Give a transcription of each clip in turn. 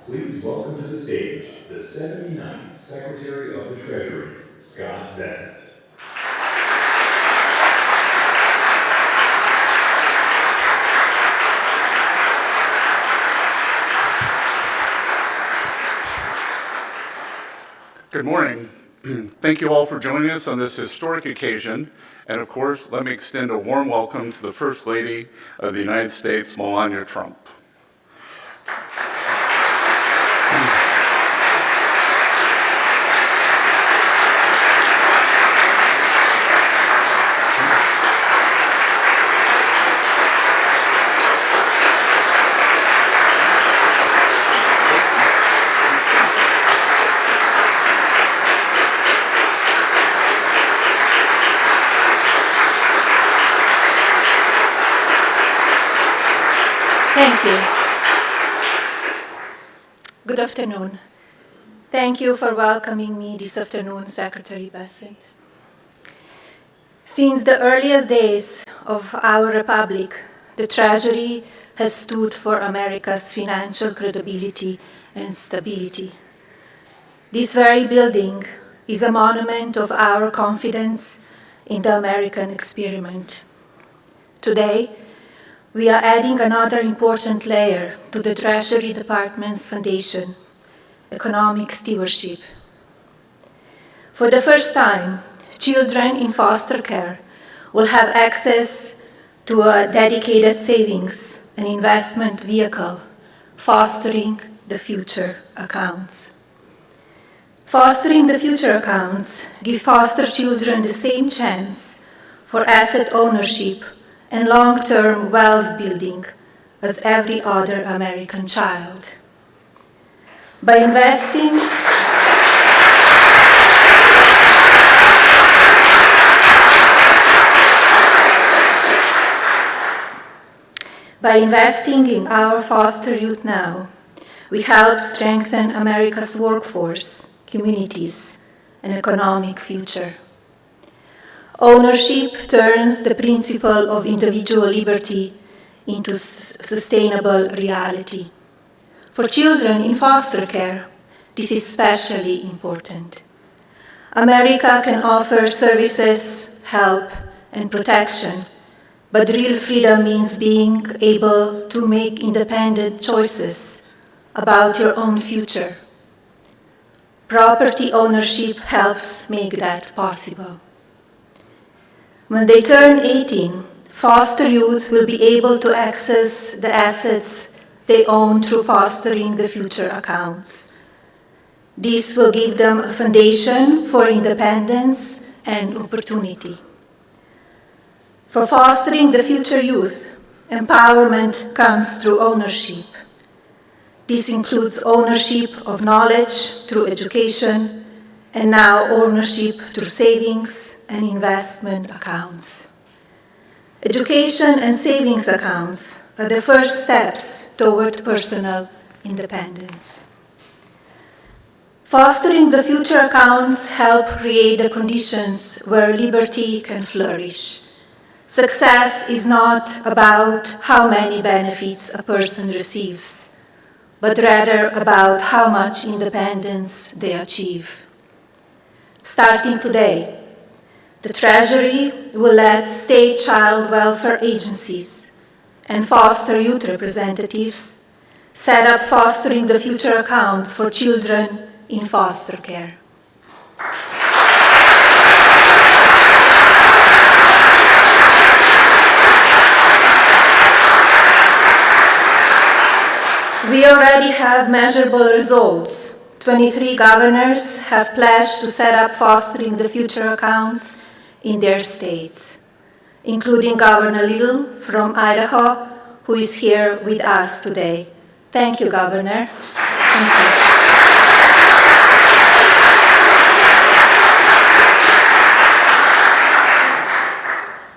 Please welcome to the stage the 79th Secretary of the Treasury, Scott Bessent. Good morning. Thank you all for joining us on this historic occasion. And of course, let me extend a warm welcome to the First Lady of the United States, Melania Trump. Thank you. Good afternoon. Thank you for welcoming me this afternoon, Secretary Bessent. Since the earliest days of our republic, the Treasury has stood for America's financial credibility and stability. This very building is a monument of our confidence in the American experiment. Today, we are adding another important layer to the Treasury Department's foundation, economic stewardship. For the first time, children in foster care will have access to a dedicated savings and investment vehicle, Fostering the Future accounts. Fostering the Future accounts give foster children the same chance for asset ownership and long-term wealth building as every other American child. By investing in our foster youth now, we help strengthen America's workforce, communities, and economic future. Ownership turns the principle of individual liberty into sustainable reality. For children in foster care, this is especially important. America can offer services, help, and protection, but real freedom means being able to make independent choices about your own future. Property ownership helps make that possible. When they turn 18, foster youth will be able to access the assets they own through Fostering the Future accounts. This will give them a foundation for independence and opportunity. For Fostering the Future youth, empowerment comes through ownership. This includes ownership of knowledge through education, and now ownership through savings and investment accounts. Education and savings accounts are the first steps toward personal independence. Fostering the Future accounts help create the conditions where liberty can flourish. Success is not about how many benefits a person receives, but rather about how much independence they achieve. Starting today, the Treasury will let state child welfare agencies and foster youth representatives set up Fostering the Future accounts for children in foster care. We already have measurable results. 23 governors have pledged to set up Fostering the Future accounts in their states, including Governor Little from Idaho, who is here with us today. Thank you, Governor. Thank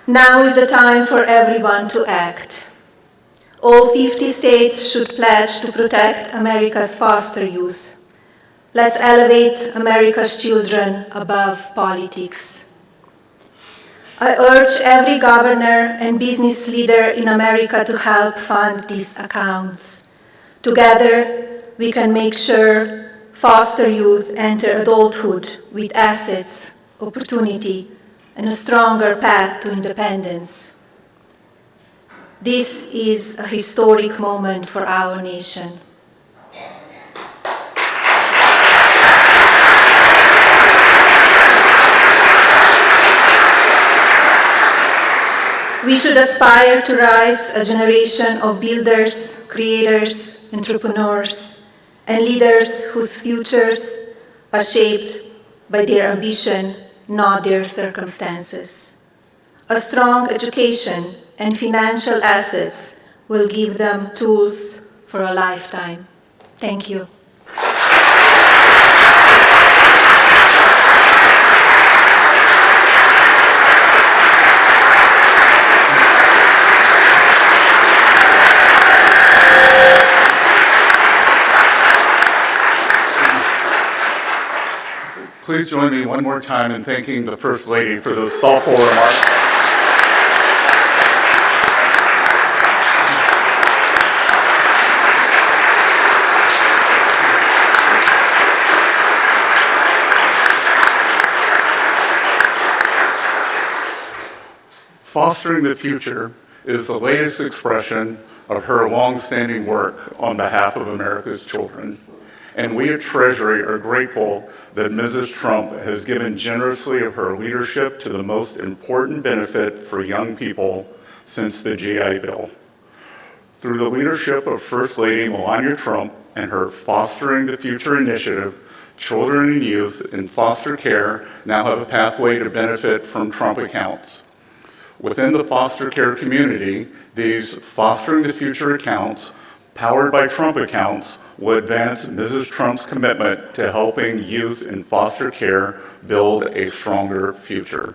you. Now is the time for everyone to act. All 50 states should pledge to protect America's foster youth. Let's elevate America's children above politics. I urge every governor and business leader in America to help fund these accounts. Together, we can make sure foster youth enter adulthood with assets, opportunity, and a stronger path to independence. This is a historic moment for our nation. We should aspire to raise a generation of builders, creators, entrepreneurs, and leaders whose futures are shaped by their ambition, not their circumstances. A strong education and financial assets will give them tools for a lifetime. Thank you. Please join me one more time in thanking the First Lady for those thoughtful remarks. Fostering the Future is the latest expression of her long-standing work on behalf of America's children. And we at Treasury are grateful that Mrs. Trump has given generously of her leadership to the most important benefit for young people since the GI Bill. Through the leadership of First Lady Melania Trump and her Fostering the Future initiative, children and youth in foster care now have a pathway to benefit from Trump accounts. Within the foster care community, these Fostering the Future accounts, powered by Trump accounts, will advance Mrs. Trump's commitment to helping youth in foster care build a stronger future.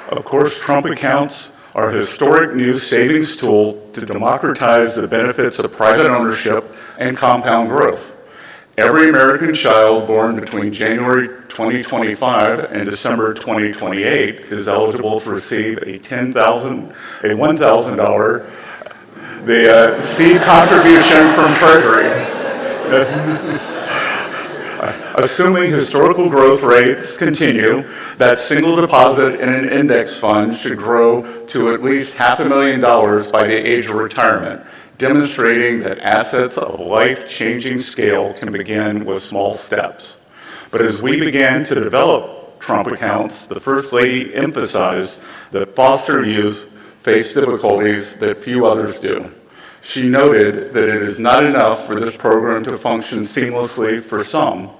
Of course, Trump accounts are a historic new savings tool to democratize the benefits of private ownership and compound growth. Every American child born between January 2025 and December 2028 is eligible to receive a $1,000 seed contribution from Treasury. Assuming historical growth rates continue, that single deposit in an index fund should grow to at least $500,000 by the age of retirement, demonstrating that assets of life-changing scale can begin with small steps. But as we began to develop Trump accounts, the First Lady emphasized that foster youth face difficulties that few others do. She noted that it is not enough for this program to function seamlessly for some,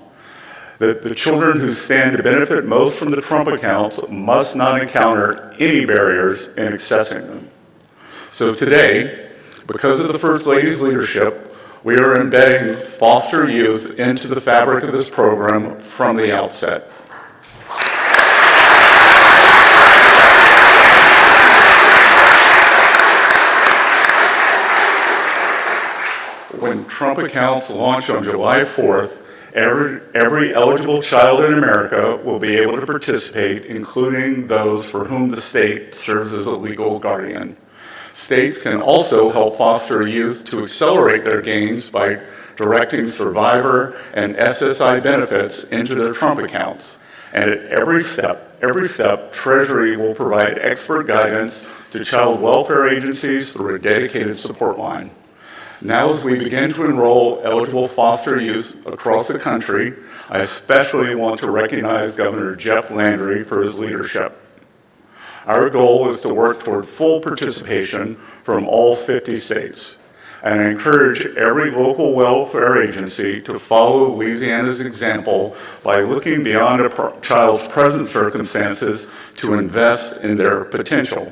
that the children who stand to benefit most from the Trump accounts must not encounter any barriers in accessing them. So today, because of the First Lady's leadership, we are embedding foster youth into the fabric of this program from the outset. When Trump accounts launch on July 4th, every eligible child in America will be able to participate, including those for whom the state serves as a legal guardian. States can also help foster youth to accelerate their gains by directing survivor and SSI benefits into their Trump accounts. And at every step, Treasury will provide expert guidance to child welfare agencies through a dedicated support line. Now, as we begin to enroll eligible foster youth across the country, I especially want to recognize Governor Jeff Landry for his leadership. Our goal is to work toward full participation from all 50 states. And I encourage every local welfare agency to follow Louisiana's example by looking beyond a child's present circumstances to invest in their potential,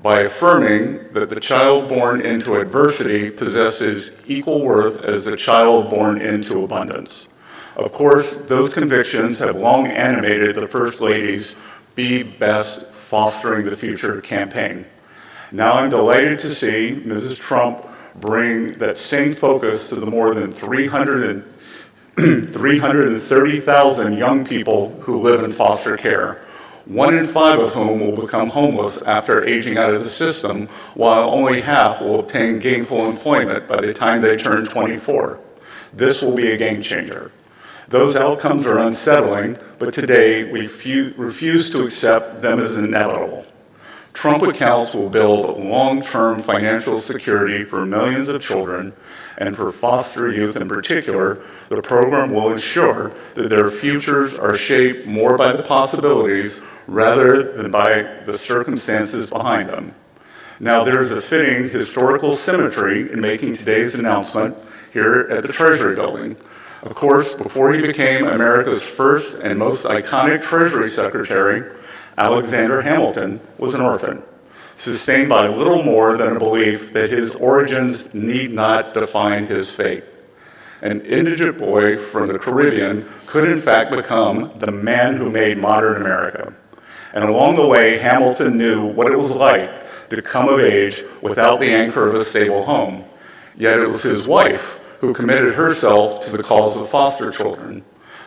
by affirming that the child born into adversity possesses equal worth as the child born into abundance. Of course, those convictions have long animated the First Lady's Be Best Fostering the Future campaign. Now I'm delighted to see Mrs. Trump bring that same focus to the more than 330,000 young people who live in foster care. 1 in 5 of whom will become homeless after aging out of the system, while only half will obtain gainful employment by the time they turn 24. This will be a game changer. Those outcomes are unsettling, but today we refuse to accept them as inevitable. Trump accounts will build long-term financial security for millions of children, and for foster youth in particular, the program will ensure that their futures are shaped more by the possibilities rather than by the circumstances behind them. Now, there is a fitting historical symmetry in making today's announcement here at the Treasury Building. Of course, before he became America's first and most iconic Treasury Secretary, Alexander Hamilton was an orphan, sustained by little more than a belief that his origins need not define his fate. An indigent boy from the Caribbean could in fact become the man who made modern America. And along the way, Hamilton knew what it was like to come of age without the anchor of a stable home. Yet it was his wife who committed herself to the cause of foster children.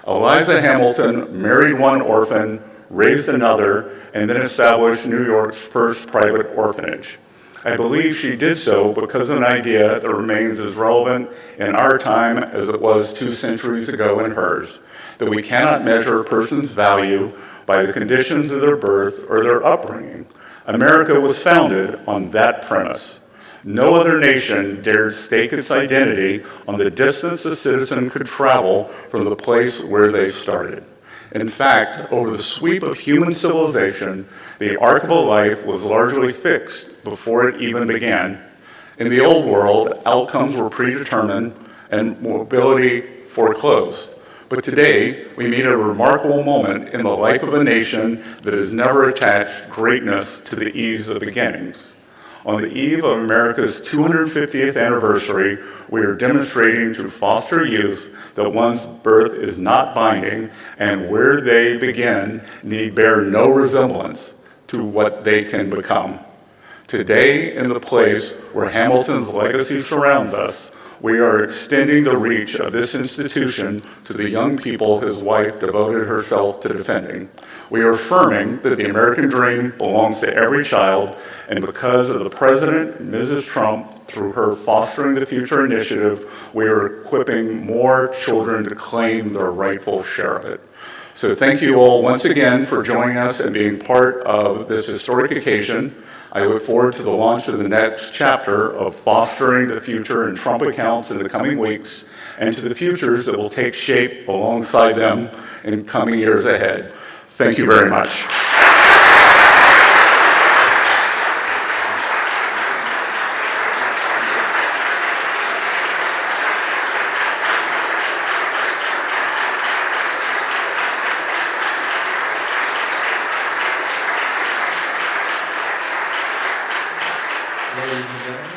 Eliza Hamilton married one orphan, raised another, and then established New York's first private orphanage. I believe she did so because of an idea that remains as relevant in our time as it was 2 centuries ago in hers, that we cannot measure a person's value by the conditions of their birth or their upbringing. America was founded on that premise. No other nation dared stake its identity on the distance a citizen could travel from the place where they started. In fact, over the sweep of human civilization, the arc of a life was largely fixed before it even began. In the old world, outcomes were predetermined and mobility foreclosed. But today, we meet a remarkable moment in the life of a nation that has never attached greatness to the ease of beginnings. On the eve of America's 250th anniversary, we are demonstrating to foster youth that one's birth is not binding, and where they begin need bear no resemblance to what they can become. Today, in the place where Hamilton's legacy surrounds us, we are extending the reach of this institution to the young people his wife devoted herself to defending. We are affirming that the American dream belongs to every child, and because of the President, Mrs. Trump, through her Fostering the Future initiative, we are equipping more children to claim their rightful share of it. So thank you all once again for joining us and being part of this historic occasion. I look forward to the launch of the next chapter of Fostering the Future in Trump accounts in the coming weeks, and to the futures that will take shape alongside them in coming years ahead. Thank you very much. Ladies and gentlemen,